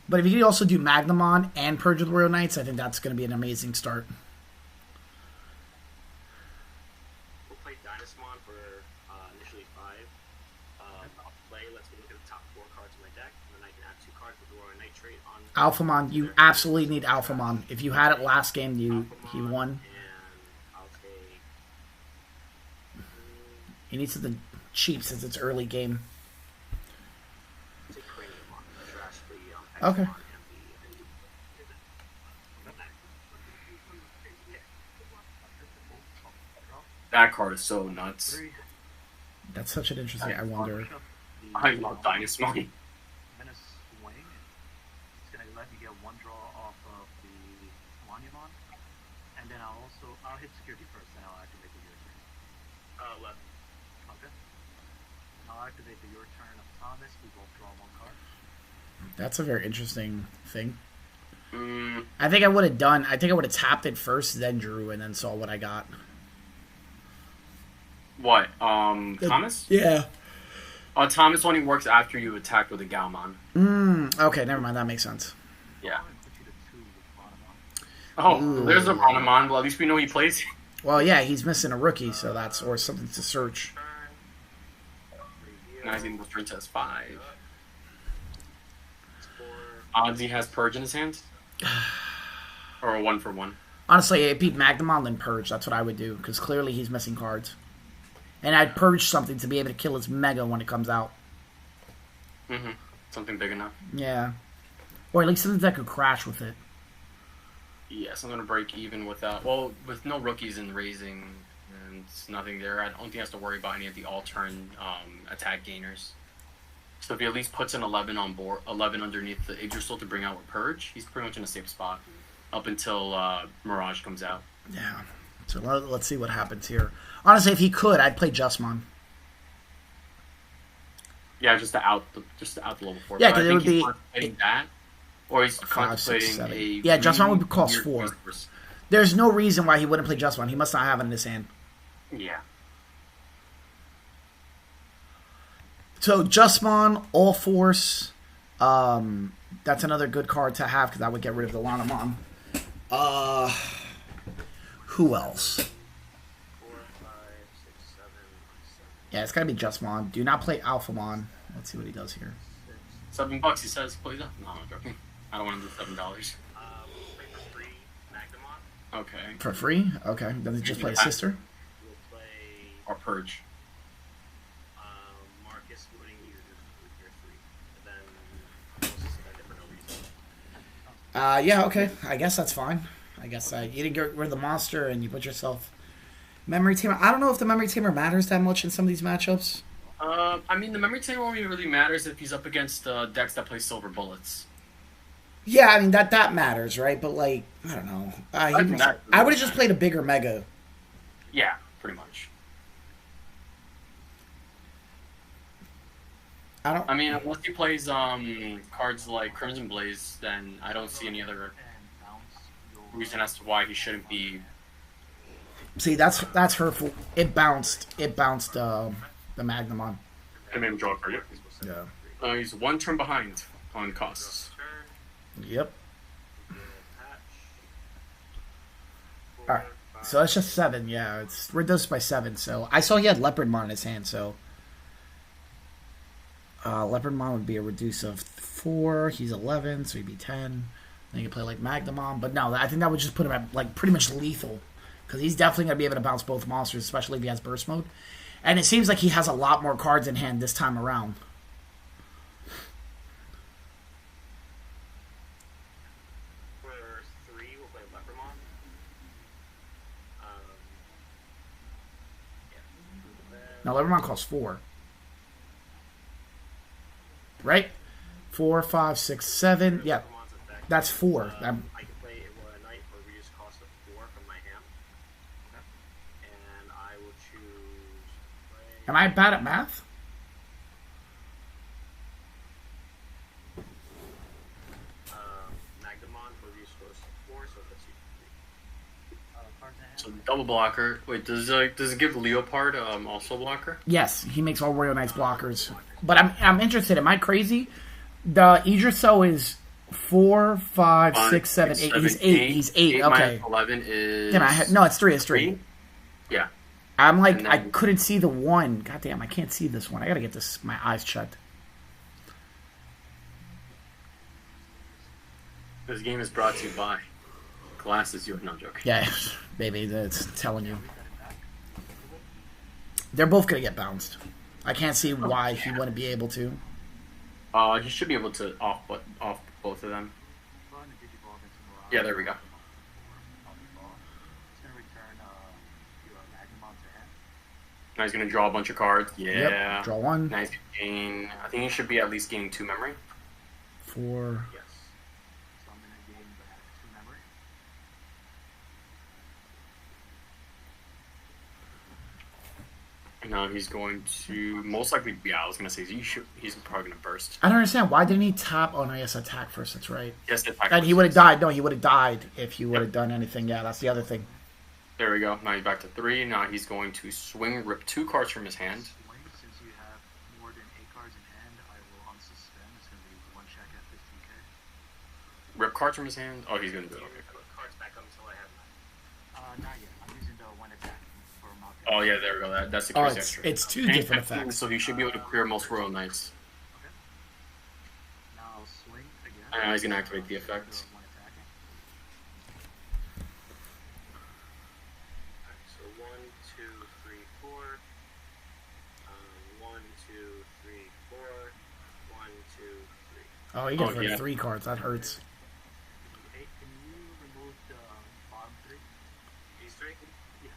But if he could also do Magnamon and Purge of the Royal Knights, I think that's going to be an amazing start.
We'll play Dynasmon for initially 5. I'll play. Let's look at the top 4 cards in my deck, and then I can add 2 cards with the Royal Knight trait on.
Alphamon, you absolutely need Alphamon. If you had it last game, he won.
And I'll take.
You need something cheap since it's early game.
Take Craniumon, trash the
Okay.
Examon and
That card is so nuts.
3.
That's such an interesting. I wonder.
I love Dynasmon.
Menace Wing. It's gonna let me get 1 draw off of the Monument, and then I'll hit security first, then I'll activate the your turn.
left.
Okay. I'll activate the your turn of Thomas. We both draw 1 card.
That's a very interesting thing.
Mm,
I think I would have tapped it first, then drew, and then saw what I got.
what? Thomas?
Yeah.
Thomas only works after you attack with a Galmon.
Okay, never mind. That makes sense.
Yeah.
I'll put you to 2 with Monomon.
Oh, there's a Monomon. Well, at least we know he plays.
Well, yeah, he's missing a rookie, so that's or something to search.
Turn.
Now he's able to turn to 5.
It's 4.
Oddsy has Purge in his hand? Or a 1-for-1.
Honestly, it beat Magnamon than Purge. That's what I would do, because clearly he's missing cards. And I'd Purge something to be able to kill his Mega when it comes out.
Mm-hmm. Something big enough.
Yeah. Or at least something that could crash with it.
Yes, I'm going to break even without... Well, with no rookies in raising and nothing there, I don't think he has to worry about any of the all-turn attack gainers. So if he at least puts an 11 on board, 11 underneath the Yggdrasil to bring out with Purge, he's pretty much in a safe spot up until Mirage comes out.
Yeah. So let's see what happens here. Honestly, if he could, I'd play Justmon.
Yeah, just to out the level 4.
Yeah,
But I
'cause it
think
would
he's
be-
contemplating that, or he's
5, 6,
contemplating
7.
a...
Yeah, Justmon would cost
weird
4.
resource.
There's no reason why he wouldn't play Justmon. He must not have it in his hand.
Yeah.
So Justmon, All Force. That's another good card to have because that would get rid of the Lanamon. Uh, who else?
4, 5, 6, 7, 7,
Yeah, it's gotta be Justmon. Do not play Alphamon. Let's see what he does here.
6.
$7 he says, please. No, I'm joking. I don't want to do $7.
We'll play for free Magnamon.
Okay.
For free? Okay. Does he just play his sister?
We'll play
Or Purge.
Marcus putting you with your 3. And then we'll suspend it for no reason.
Yeah, okay. I guess that's fine. I guess you didn't get rid of the monster and you put yourself memory tamer. I don't know if the memory tamer matters that much in some of these matchups.
I mean, the memory tamer only really matters if he's up against decks that play silver bullets.
Yeah, I mean that matters, right? But like, I don't know. I would have just played a bigger mega.
Yeah, pretty much. I mean, unless he plays cards like Crimson Blaze, then I don't see any other reason as to why he shouldn't be.
See, that's hurtful. It bounced the Magnamon.
I made him draw a card.
Yeah.
He's one turn behind on costs.
Yep. All right. So that's just 7. Yeah, it's reduced by 7. So I saw he had Leopardmon in his hand. So Leopardmon would be a reduce of 4. He's 11, so he'd be 10. Then you can play like Magnamon, but no, I think that would just put him at like pretty much lethal because he's definitely gonna be able to bounce both monsters, especially if he has burst mode. And it seems like he has a lot more cards in hand this time around.
For 3, we'll play Leopardmon.
No, Leopardmon costs 4. Right? 4, 5, 6, 7. Yeah, that's 4.
I can play a Knight for a reduced cost of 4 from my hand. And I will choose.
Am I bad at math?
Magnamon for reduced cost of 4, so that's you.
So double blocker. Wait, does it give Leopard also blocker?
Yes, he makes all Royal Knights blockers. But I'm interested. Am I crazy? The Idriso is 4, 5, 6, 7, 8. He's 8. He's 8. Okay.
11 is.
Damn, no, it's 3. It's 3.
Yeah.
I'm like,
then,
I couldn't see the 1. God damn, I can't see this one. I gotta get my eyes checked.
This game is brought to you by Glasses. No joke.
Yeah, baby, that's telling you. They're both gonna get bounced. I can't see why he wouldn't be able to.
He should be able to off both of them. Yeah, there we go. Now he's gonna draw a bunch of cards. Yeah.
Yep, draw 1.
Nice gain. I think he should be at least gaining 2 memory.
4.
Yes.
So I'm gonna gain back 2 memory.
Now he's going to most likely. Yeah, I was gonna say he's probably gonna burst.
I don't understand. Why didn't he tap? Oh, no, yes, attack first. That's right.
Yes, attack.
And he would have died. No, he would have died if he would have done anything. Yeah, that's the other thing.
There we go. Now he's back to 3. Now he's going to swing, rip 2 cards from his hand.
Since you have more than 8 cards in hand, I will unsuspend. It's gonna be 1 check at 15k.
Rip cards from his hand. Oh, he's gonna do it. Okay.
Put cards back up until I have
Not yet. I'm using the 1 attack for a mock.
Oh yeah, there we go. That's the
Oh,
crazy extra.
it's 2
And
different
15,
effects.
So he should be able to clear most Royal Knights.
Okay. Now I'll swing again.
And now he's gonna activate the effect.
So 1, 2, 3, 4. 1, 2, 3, 4. 1, 2, 3.
Oh, he gets
Oh,
rid
yeah.
of 3 cards. That hurts.
Hey, can you remove the bottom 3?
These 3?
Yeah.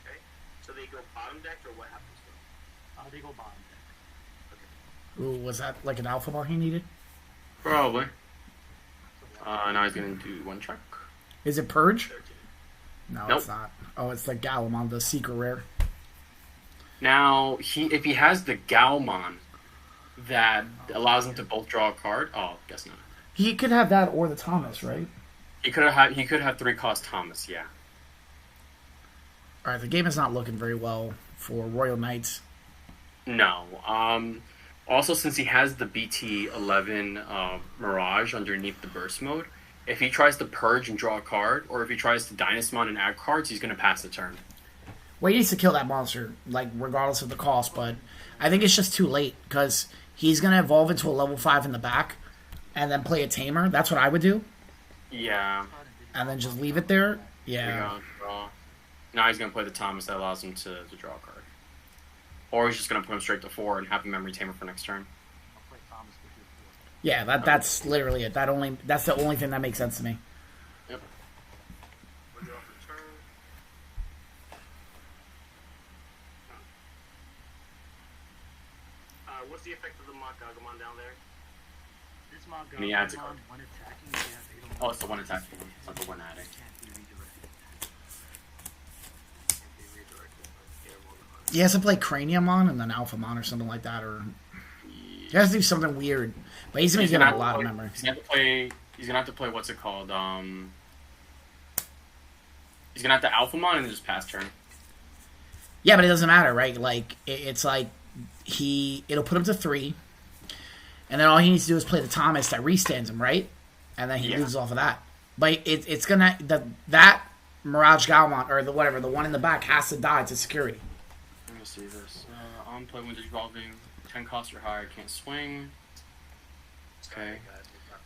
Okay. So they go bottom deck, or what happens to them?
They go bottom deck.
Ooh, was that like an alpha ball he needed?
Probably. Now he's gonna do 1 check.
Is it Purge?
13.
No,
Nope.
it's not. Oh, it's the Gaogamon, the secret rare.
Now if he has the Gaomon that allows him to both draw a card. Oh, guess not.
He could have that or the Thomas, right?
He could have 3 cost Thomas. Yeah.
All right, the game is not looking very well for Royal Knights.
No. Also, since he has the BT13 Mirage underneath the burst mode, if he tries to purge and draw a card, or if he tries to Dynasmon and add cards, he's going to pass the turn.
Well, he needs to kill that monster, like, regardless of the cost, but I think it's just too late, because he's going to evolve into a level 5 in the back, and then play a Tamer. That's what I would do.
Yeah.
And then just leave it there.
There you
Yeah.
go, draw. Now he's going to play the Thomas that allows him to draw a card. Or he's just going to put him straight to 4 and have a Memory Tamer for next turn.
I'll play Thomas for 2/4.
Yeah, that's literally it. That's the only thing that makes sense to me.
Yep.
We'll draw for turn. What's the effect of the MirageGaogamon down there?
This
And he adds a card.
MirageGaogamon, when attacking, you have 8
Oh, it's the one attacking one. It's not the one adding.
can't be redirected.
Can't be redirected, but yeah, we'll-
He has to play Craniumon and then Alphamon or something like that, or he has to do something weird. But he's going to get a lot of memory.
He's going to have to play, what's it called? He's going to have to Alphamon and then just pass turn.
Yeah, but it doesn't matter, right? Like, it's like it'll put him to 3, and then all he needs to do is play the Thomas that restands him, right? And then he loses off of that. But it's gonna that MirageGaogamon or the one in the back has to die to security.
Let me see this. On play when evolving 10 cost or higher, can't swing. Okay.
Guys, we got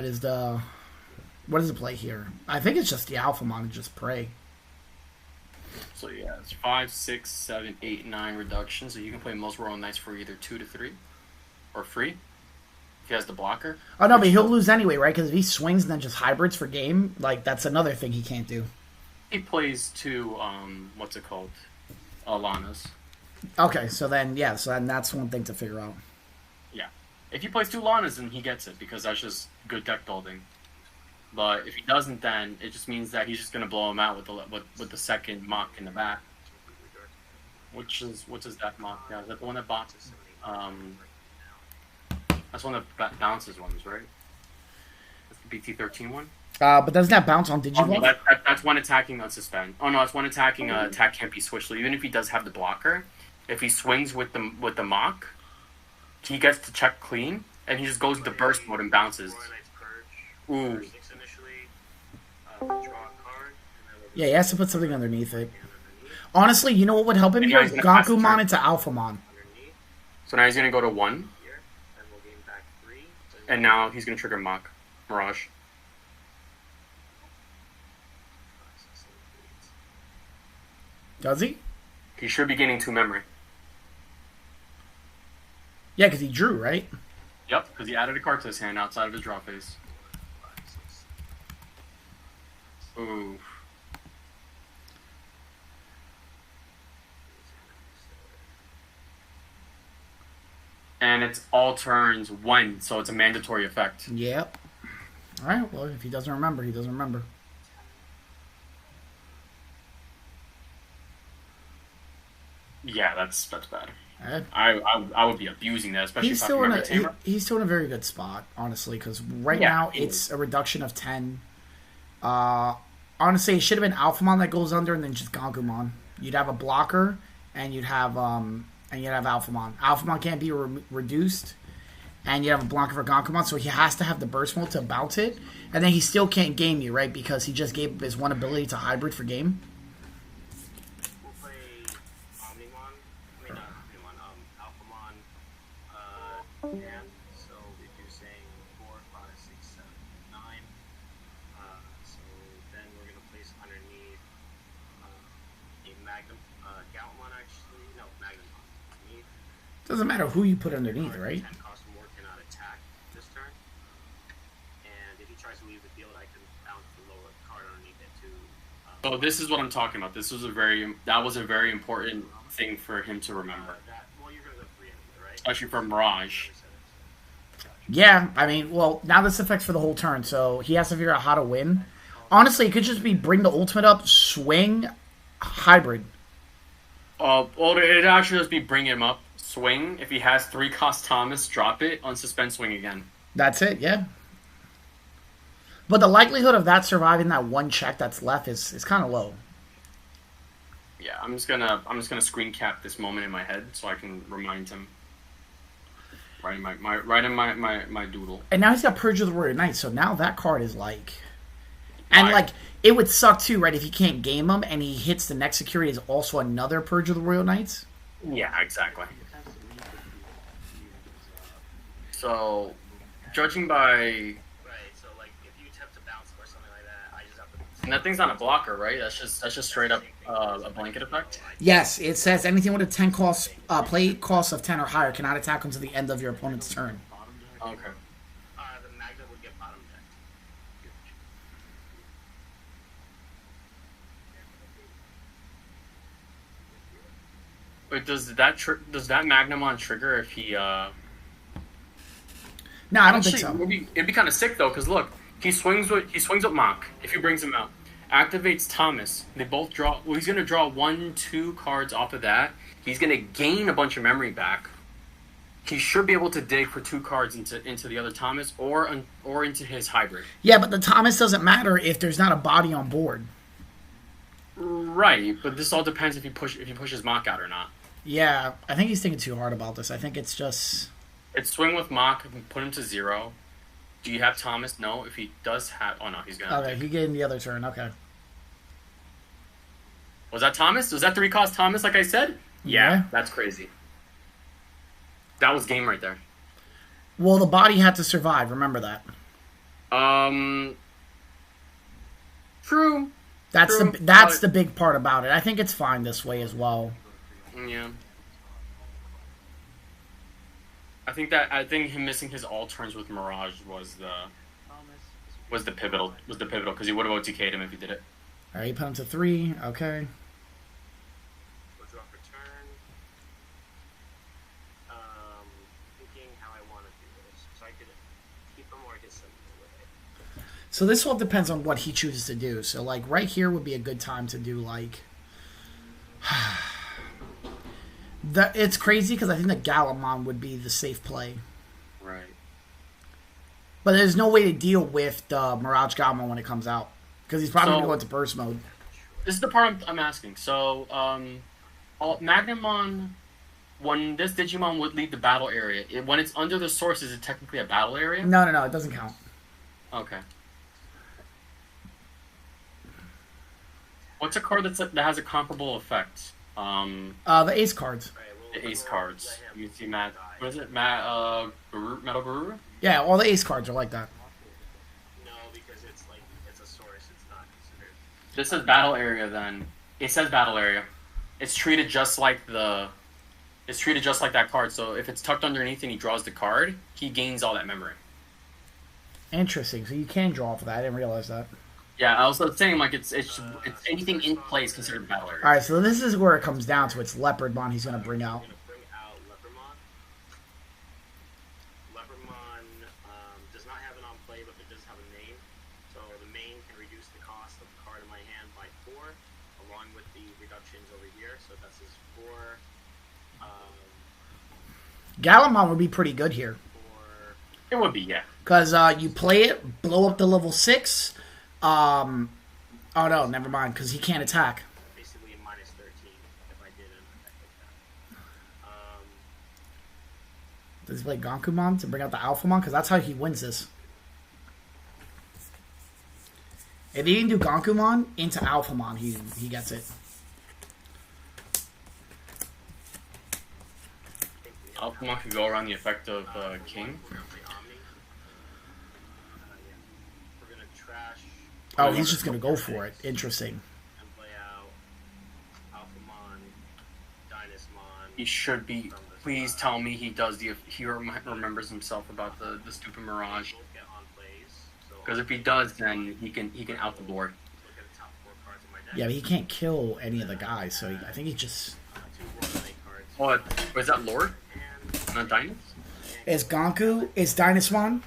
this.
What is the play here? I think it's just the Alphamon and just pray.
So yeah, it's 5, 6, 7, 8, 9 reduction. So you can play most Royal Knights for either 2 to 3 or free if he has the blocker.
Oh no, but he'll lose anyway, right? Because if he swings and then just hybrids for game, like that's another thing he can't do.
He plays 2, what's it called? Alanas.
Okay, so then that's one thing to figure out.
Yeah. If he plays 2 Lanas, then he gets it because that's just good deck building. But if he doesn't, then it just means that he's just gonna blow him out with the second mock in the back. What's his deck mock? Yeah, is that the one that bounces? That's one that bounces ones, right? That's the BT13 one.
But doesn't that bounce on
Oh,
Digimon?
no, that's one attacking on suspend. Oh no, it's one attacking. Attack can't be switched. So even if he does have the blocker, if he swings with the mock, he gets to check clean, and he just goes into burst mode and bounces.
Royal Knight's Purge.
Ooh.
6 initially. Draw a card. And then we'll
Yeah, he has to put something underneath it. Honestly, you know what would help him
And
here?
now he's gonna pass the
Gakumon
turn.
into Alphamon.
underneath
So now he's gonna go to 1,
here. Then we'll gain back 3.
and now he's gonna trigger mock Mirage.
5, 6, 7, 8.
Does he?
He should be gaining 2 memory.
Yeah, because he drew, right?
Yep, because he added a card to his hand outside of his draw phase.
5, 6.
Ooh. And it's all turns 1, so it's a mandatory effect.
Yep. All right. Well, if he doesn't remember, he doesn't remember.
Yeah, that's bad.
All right.
I would be abusing that, especially
He's
if I
still
can
in
remember Tamer.
he's still in a very good spot, honestly, because right
Yeah,
now
he
it's a reduction of 10. Honestly, it should have been Alphamon that goes under, and then just Gangumon. You'd have a blocker, and you'd have Alphamon. Alphamon can't be reduced, and you have a blocker for Gangumon, so he has to have the burst mode to bounce it, and then he still can't game you, right? Because he just gave his one ability to hybrid for game.
We'll play Omnimon. I mean, not Omnimon. Alphamon. And so reducing 4, 5, 6, 7, 9. So then we're gonna place underneath a Magnum. Gaogamon actually. No, Magnumon. Underneath.
Doesn't matter who you put underneath, right?
10 cost more cannot attack this turn. And if he tries to leave the field, I can bounce the lower card underneath it to.
So this is what I'm talking about. That was a very important thing for him to remember,
Well, you're gonna go 3 anyway, right?
especially for Mirage.
Yeah, I mean, well, now this affects for the whole turn, so he has to figure out how to win. Honestly, it could just be bring the ultimate up, swing, hybrid.
Well, it'd actually just be bring him up, swing. If he has 3 cost Thomas, drop it, unsuspend, swing again.
That's it, yeah. But the likelihood of that surviving that one check that's left is kind of low.
Yeah, I'm just gonna screen cap this moment in my head so I can remind him. Right in my doodle.
And now he's got Purge of the Warrior Knights, so now that card is like... And,
Fire.
like, it would suck, too, right, if he can't game him, and he hits the next security as also another Purge of the Royal Knights.
Yeah, exactly. So, judging by...
Right, so like if you attempt to bounce or something like that, I just have to.
And that thing's not a blocker, right? That's just straight up a blanket effect.
Yes, it says anything with a 10 cost, play cost of 10 or higher cannot attack until the end of your opponent's turn.
Okay.
The magnet would get bottom decked.
Wait, does that Magnamon trigger if he?
No, I don't think so.
It'd be kind of sick though, because look, he swings with Mach if he brings him out. Activates Thomas. They both draw. Well, he's gonna draw 1-2 cards off of that. He's gonna gain a bunch of memory back. He should be able to dig for 2 cards into the other Thomas or into his hybrid.
Yeah, but the Thomas doesn't matter if there's not a body on board.
Right, but this all depends if he pushes Mach out or not.
Yeah, I think he's thinking too hard about this. I think it's just...
It's swing with Mach and put him to 0. Do you have Thomas? No. If he does have... Oh, no, he's going to...
Okay, he gave him the other turn. Okay.
Was that Thomas? Was that 3-cost Thomas, like I said? Yeah, that's crazy. That was game right there.
Well, the body had to survive. Remember that.
True.
That's the big part about it. I think it's fine this way as well.
Yeah. I think him missing his all turns with Mirage was the pivotal because he would have OTK'd him if he did it.
All right, you put him to 3. Okay.
We'll draw for turn. Thinking how I want to do this, so I could keep him or get something with it.
So this all depends on what he chooses to do. So like right here would be a good time to do like. It's crazy because I think that Galamon would be the safe play.
Right.
But there's no way to deal with the MirageGaogamon when it comes out. Because he's probably going to go into burst mode.
This is the part I'm asking. So, Magnamon, when this Digimon would leave the battle area, when it's under the source, is it technically a battle area?
No, it doesn't count.
Okay. What's a card that has a comparable effect?
The ace cards.
The ace cards. You see Matt. What is it? Metal Guru?
Yeah, all the ace cards are like that.
No, because it's a source. It's not considered.
This says battle area. Then it says battle area. It's treated just like that card. So if it's tucked underneath and he draws the card, he gains all that memory.
Interesting. So you can draw off of that. I didn't realize that.
Yeah, I was saying like it's anything in play is considered battle area.
All right, so this is where it comes down to. It's Leopardmon he's going to bring out.
Leopardmon. Leopardmon does not have it on play, but it does have a main. So the main can reduce the cost of the card in my hand by 4, along with the reductions over here. So that's his 4.
Galamon would be pretty good here.
It would be, yeah.
Because you play it, blow up to level 6. Oh no, never mind, because he can't attack.
Basically a minus 13 if I did an effect like that.
Does he play Gonkumon to bring out the Alphamon? Because that's how he wins this. If he didn't do Gonkumon into Alphamon, he gets it.
Alphamon could go around the effect of King.
Oh, he's just going to go for it. Interesting.
And play out Alphamon, Dynasmon.
He should be. Please tell me he does he remembers himself about the stupid Mirage. Because if he does, then he can out the board.
Yeah, but he can't kill any of the guys, so I think he just...
What? Was that Lord? Not Dynus?
Is Gonku? Is Dynasmon?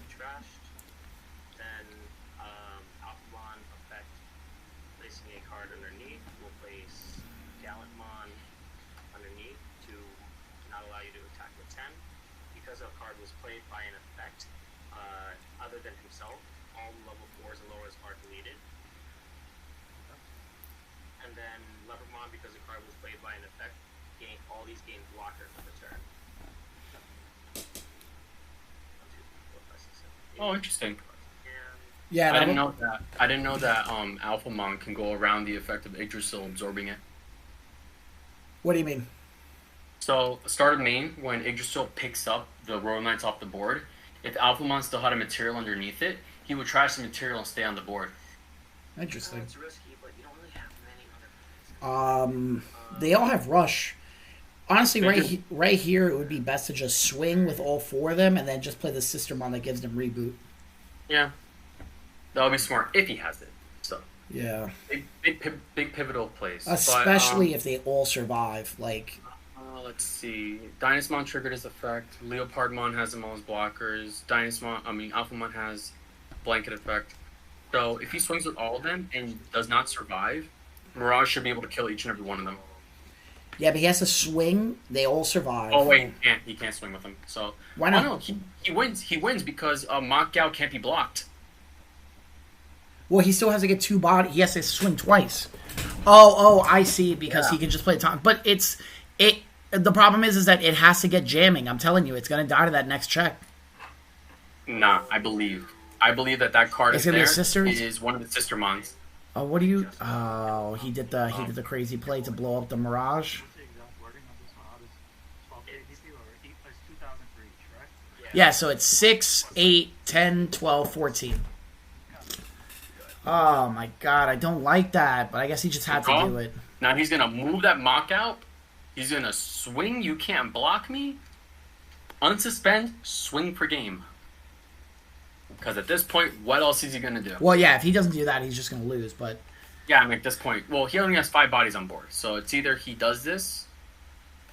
and then Leopardmon, because the card was played by an effect, all these gain blocker for the turn.
Oh, interesting.
Yeah,
I didn't know that. I didn't know that Alphamon can go around the effect of Yggdrasil absorbing it.
What do you mean?
So, start of main, when Yggdrasil picks up the Royal Knights off the board, if Alphamon still had a material underneath it, he would trash the material and stay on the board.
Interesting.
It's risky, but you don't really have many other plays.
They all have rush. Honestly, right here, it would be best to just swing with all four of them and then just play the Sistermon that gives them reboot.
Yeah. That would be smart if he has it. So
Yeah.
big pivotal plays.
Especially if they all survive. Like,
let's see. Dynasmon triggered his effect. Leopardmon has them all as blockers. Alphamon has blanket effect. So if he swings with all of them and does not survive, Mirage should be able to kill each and every one of them.
yeah, but he has to swing. They all survive.
Oh wait, he can't swing with them. So
Why not?
Oh, no, he wins. He wins because Mach Gao can't be blocked.
Well, he still has to get two body. He has to swing twice. Oh, I see. Because he can just play time. But the problem is that it has to get jamming. I'm telling you, it's gonna die to that next check.
Nah, I believe that card
It's gonna be a sisters?
is one of the Sistermons.
Oh, what do you? Oh, he did the crazy play to blow up the Mirage.
What's the exact wording of this one? How does 12K DP or 8 plus 2,000 for each, right?
Yeah, so it's 6, 8, 10, 12, 14. Oh my god, I don't like that, but I guess he just had to do it.
Now he's gonna move that Mach out. He's gonna swing. You can't block me. Unsuspend. Swing per game. Because at this point, what else is he gonna do?
Well, yeah, if he doesn't do that, he's just gonna lose. But
Yeah, I mean, at this point, well, he only has 5 bodies on board, so it's either he does this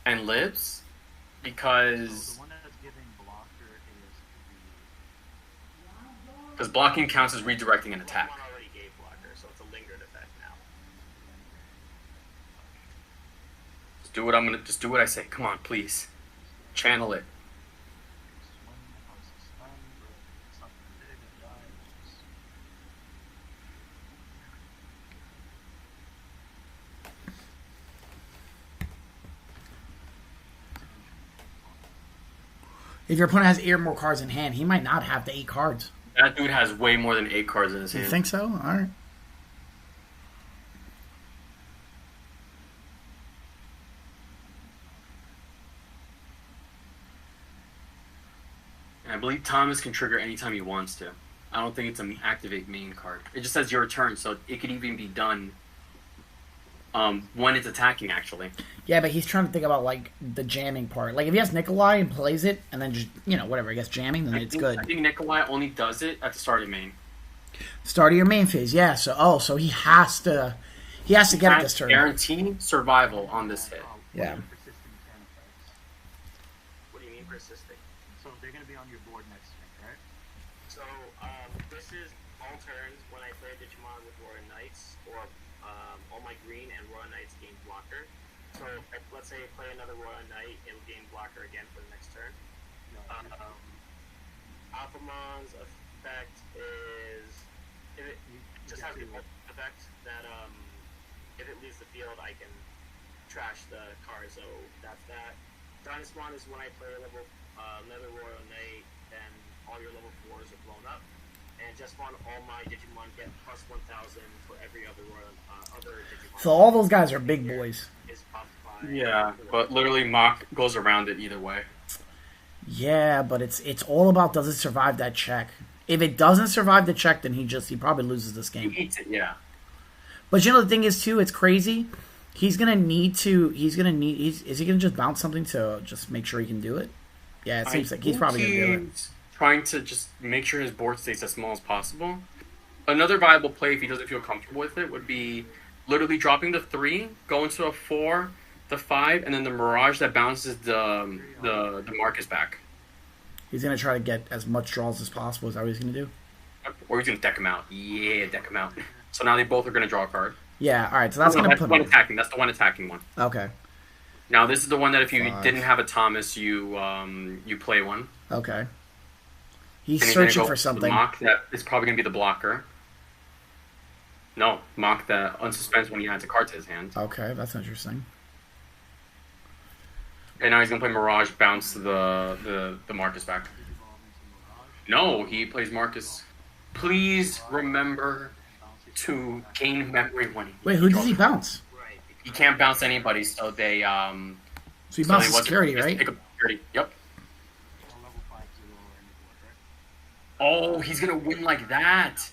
and lives, because
The one that's giving blocker is
because blocking counts as redirecting an attack.
One already gave blocker, so it's a lingered effect now.
Just do what I say. Come on, please, channel it.
swing on suspend or something big and die.
if your opponent has 8 or more cards in hand, he might not have the 8 cards.
That dude has way more than 8 cards in his
You
hand.
think so? All right.
And I believe Thomas can trigger anytime he wants to. I don't think it's an activate main card. It just says your turn, so it could even be done when it's attacking, actually.
Yeah, but he's trying to think about like the jamming part. Like if he has Nikolai and plays it, and then just whatever, I guess jamming, then it's good.
I think Nikolai only does it at the start of main.
Start of your main phase, yeah. So he has to get it this turn.
Guarantee survival on this hit.
Yeah.
Persisting turn effects.
What do you mean persisting?
So they're going to be on your board next turn, right?
So, this is all turns when I play Digimon with Royal Knights, or all my green and Royal Knights gain blocker. So, let's say I play another Royal Knight, it'll gain blocker again for the next turn. Alphamon's effect is, if it just has the effect that if it leaves the field, I can trash the card, so that's that. Dynasmon is when I play another Royal Knight, then all your level 4s are blown up. And just on all my Digimon get plus 1,000 for every other other Digimon.
So all those guys are big boys.
Is buffed by
Yeah, but literally Mach goes around it either way.
Yeah, but it's all about does it survive that check. If it doesn't survive the check, then he probably loses this
He
game.
eats it, yeah.
But the thing is too, it's crazy. Is he gonna just bounce something to just make sure he can do it? Yeah, it seems like he's probably gonna do it.
He's trying to just make sure his board stays as small as possible. Another viable play, if he doesn't feel comfortable with it, would be literally dropping the 3, going to a 4, the 5, and then the Mirage that bounces the Marcus back.
He's gonna try to get as much draws as possible. Is that what he's gonna do?
Or he's going to deck him out. Yeah, deck him out. So now they both are going to draw a card.
Yeah. All right. So that's gonna
that's
put
the one
him.
attacking. That's the one attacking one.
Okay.
Now this is the one that if you
5.
didn't have a Thomas, you play one.
Okay. He's
And you're gonna
searching
go
for
the
something.
Mach that is probably going to be the blocker. No, Mach that unsuspends when he adds a card to his hand.
Okay, that's interesting.
And now he's gonna play Mirage, bounce the Marcus back. No, he plays Marcus. Please remember to gain memory when he.
Wait, who does he bounce?
Right.
He can't bounce anybody, so they
So he bounces security, right?
Pick up security. Yep. Oh, he's gonna win like that.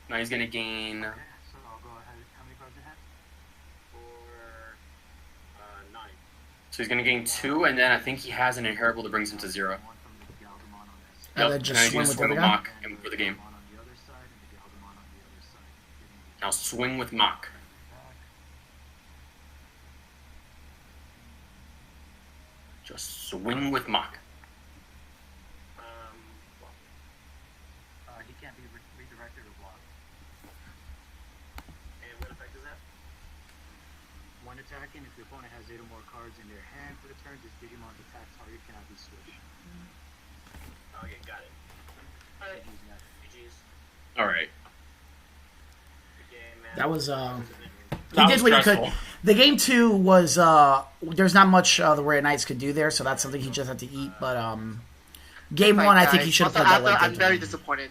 Now he's gonna gain.
So I'll go ahead. How many cards do you have?
For 9.
So he's gonna gain 2, and then I think he has an inheritable that brings him to 0.
One from the Galgamon on this side.
And
Yep.
then
And
just
he's
swing
gonna
with
swing
the
with
guy?
Mach for the game.
Galgamon on the other side and the Galgamon on the other side.
Now swing with Mach. Just swing with Mach.
He can't be redirected or blocked.
And what effect is that?
When attacking, if the opponent has 8 or more cards in their hand for the turn, this Digimon's attack target cannot be switched.
Okay, got it. Alright. GG's.
All right.
Good game, man.
That was he
That
did
was
what he could.
stressful.
The game 2 was there's not much the Rare Knights could do there, so that's something he just had to eat. But game 1, I think he should have played that like
I'm
game
very
2.
disappointed.